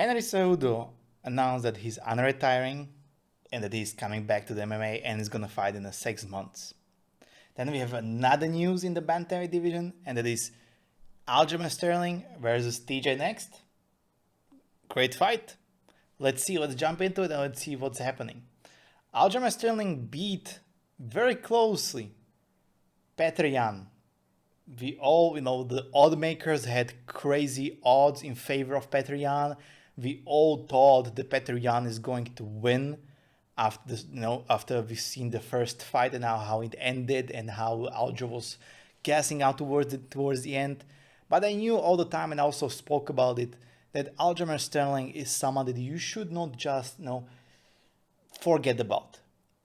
Henry Cejudo announced that he's unretiring and that he's coming back to the MMA and is gonna fight in the 6 months. Then we have another news in the bantamweight division, and that is Aljamain Sterling versus TJ next. Great fight. Let's see. Let's jump into it and let's see what's happening. Aljamain Sterling beat very closely Petr Yan. We all, the odd makers had crazy odds in favor of Petr Yan. We all thought that Petr Yan is going to win after we've seen the first fight and now how it ended and how Aljo was gassing out towards the end. But I knew all the time and also spoke about it that Aljamain Sterling is someone that you should not just forget about,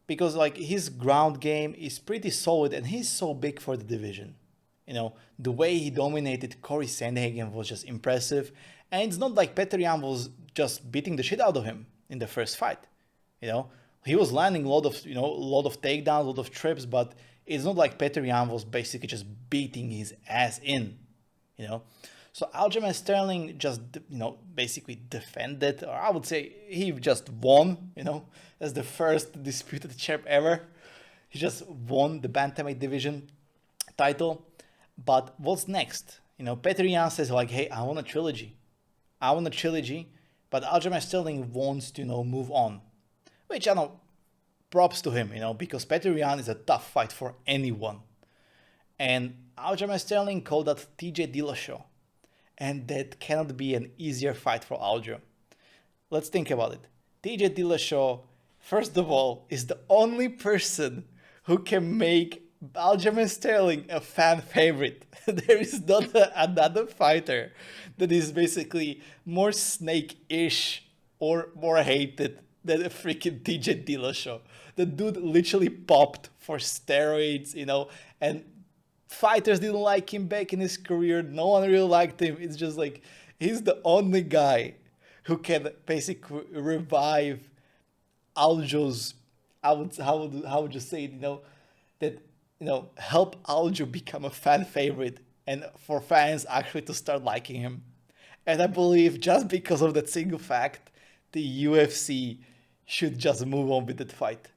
because like his ground game is pretty solid and he's so big for the division. The way he dominated Corey Sandhagen was just impressive, and it's not like Petr Yan was just beating the shit out of him in the first fight. He was landing a lot of takedowns, a lot of trips, but it's not like Petr Yan was basically just beating his ass in. So Aljamain Sterling just basically defended, or I would say he just won. As the first disputed champ ever, he just won the bantamweight division title. But what's next? Petr Yan says like, hey, I want a trilogy, but Aljamain Sterling wants to move on, which I know, props to him, because Petr Yan is a tough fight for anyone. And Aljamain Sterling called that TJ Dillashaw, and that cannot be an easier fight for Aljo. Let's think about it. TJ Dillashaw, first of all, is the only person who can make Aljamain Sterling a fan favorite. There is not another fighter that is basically more snake-ish or more hated than a freaking TJ Dillashaw. The dude literally popped for steroids, and fighters didn't like him back in his career. No one really liked him. It's just like he's the only guy who can basically revive Aljo's. How would you say it? Help Aljo become a fan favorite and for fans actually to start liking him. And I believe just because of that single fact, the UFC should just move on with that fight.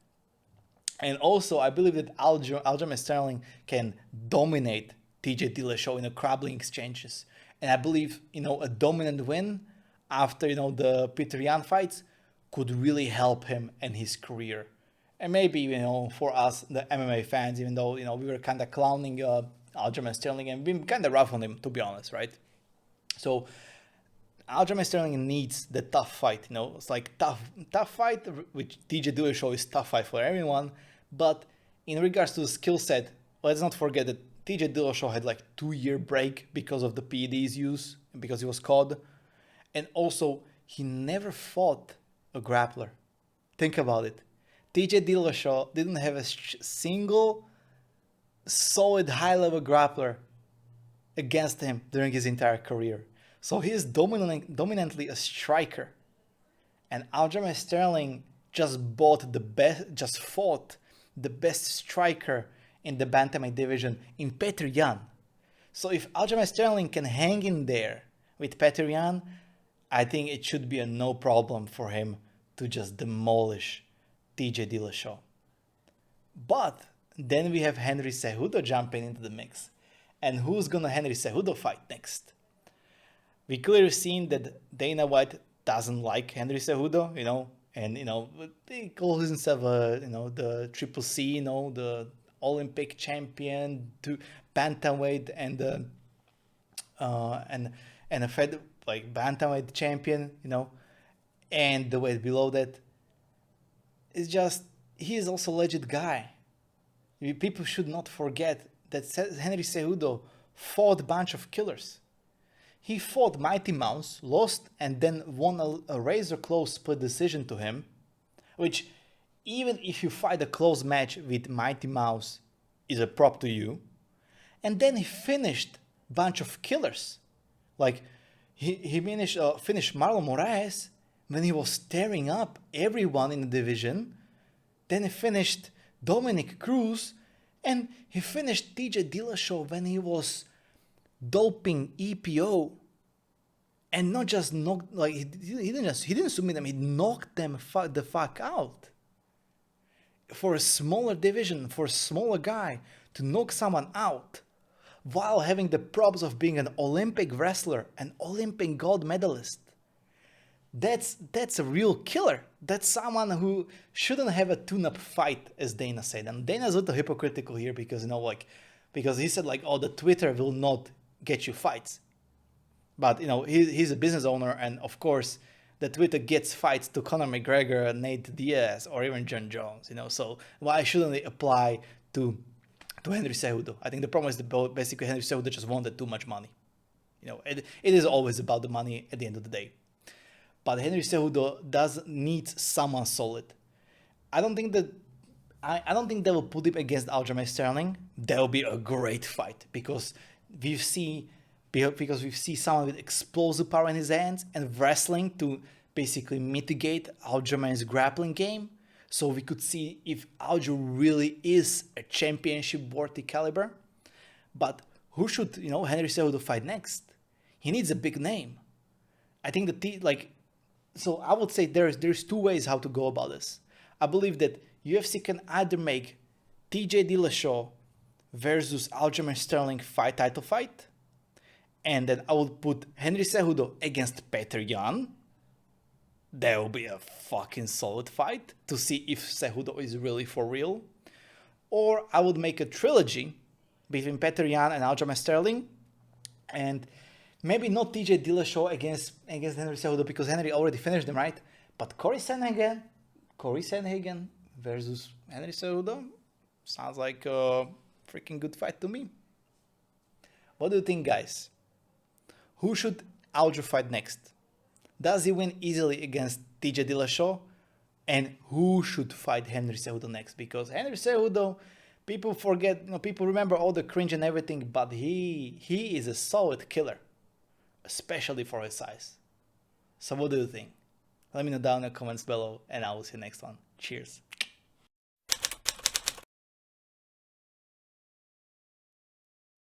And also, I believe that Aljamain Sterling can dominate TJ Dillashaw in the grappling exchanges. And I believe, a dominant win after, the Petr Yan fights could really help him and his career. And maybe, for us, the MMA fans, even though, we were kind of clowning Aljamain Sterling and being kind of rough on him, to be honest, right? So Aljamain Sterling needs the tough fight. It's like tough fight, which TJ Dillashaw is tough fight for everyone. But in regards to the skill set, let's not forget that TJ Dillashaw had like 2-year break because of the PEDs use and because he was caught. And also, he never fought a grappler. Think about it. TJ Dillashaw didn't have a single solid high-level grappler against him during his entire career. So he is dominantly a striker. And Aljamain Sterling just fought the best striker in the bantamweight division in Petr Yan. So if Aljamain Sterling can hang in there with Petr Yan, I think it should be a no problem for him to just demolish TJ Dillashaw. But then we have Henry Cejudo jumping into the mix. And who's gonna Henry Cejudo fight next? We clearly seen that Dana White doesn't like Henry Cejudo, and he calls himself the Triple C, the Olympic champion, to bantamweight and a Fed like bantamweight champion, and the weight below that. It's just he is also a legit guy. People should not forget that Henry Cejudo fought a bunch of killers. He fought Mighty Mouse, lost, and then won a razor-close split decision to him, which, even if you fight a close match with Mighty Mouse, is a prop to you. And then he finished a bunch of killers. Like, he finished Marlon Moraes when he was tearing up everyone in the division. Then he finished Dominic Cruz, and he finished TJ Dillashaw when he was doping EPO. and not just knocked, like he didn't submit them, he knocked them the fuck out. For a smaller division, for a smaller guy to knock someone out while having the props of being an Olympic wrestler, an Olympic gold medalist. That's a real killer. That's someone who shouldn't have a tune-up fight, as Dana said. And Dana's a little hypocritical here because because he said like, oh, the Twitter will not get you fights. But he's a business owner, and of course, the Twitter gets fights to Conor McGregor, Nate Diaz, or even John Jones. So why shouldn't it apply to Henry Cejudo? I think the problem is that basically Henry Cejudo just wanted too much money. It is always about the money at the end of the day. But Henry Cejudo does need someone solid. I don't think that they will put him against Aljamain Sterling. That will be a great fight because we've seen someone with explosive power in his hands and wrestling to basically mitigate Aljamain's grappling game. So we could see if Aljo really is a championship-worthy caliber. But who should Henry Cejudo fight next? He needs a big name. I think so I would say there's two ways how to go about this. I believe that UFC can either make TJ Dillashaw versus Aljamain Sterling title fight, and then I would put Henry Cejudo against Petr Yan. That will be a fucking solid fight to see if Cejudo is really for real. Or I would make a trilogy between Petr Yan and Aljamain Sterling, and maybe not TJ Dillashaw against Henry Cejudo because Henry already finished them, right? But Corey Sandhagen versus Henry Cejudo sounds like a freaking good fight to me. What do you think, guys? Who should Aljo fight next? Does he win easily against TJ Dillashaw? And who should fight Henry Cejudo next? Because Henry Cejudo, people forget, people remember all the cringe and everything, but he is a solid killer, especially for his size. So what do you think? Let me know down in the comments below, and I will see you next one. Cheers.